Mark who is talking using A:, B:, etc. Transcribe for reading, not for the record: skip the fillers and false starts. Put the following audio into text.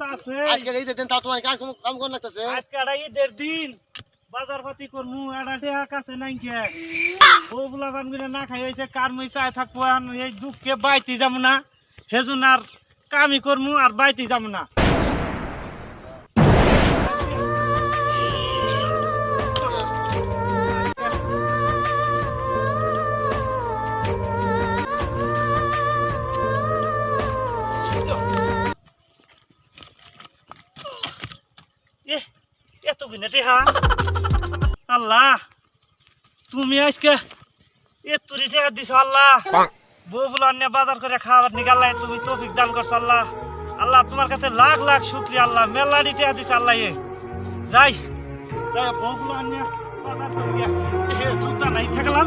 A: তো আছে
B: আজকে ঈদের দিন তাও তোমার কাজ কাম কোন লাগতেছে
A: আজকে এটা ঈদের দিন বাজার পাতি করমু এটা টেহা কাছে নাই কে বউগুলা বানগুলা না খাই হইছে কার মই চায় থাকবো এখন এই দুঃখে বাইতে যাবো না হেজুন আর কামই করমু আর বাইতে যাবো না এত গুণে টেহা আল্লাহ তুমি আজকে এতুরি টেহা দিছো আল্লাহ বউগুলো নিয়ে বাজার করে খাবার নিকালাই তুমি তৌফিক দান করছো আল্লাহ আল্লাহ তোমার কাছে লাখ লাখ শুকরিয়া আল্লাহ মেলাডি টেহা দিছো আল্লাহ যাই যাই বউগুলো নিয়ে বাজার করে জুতা নাই থাকলাম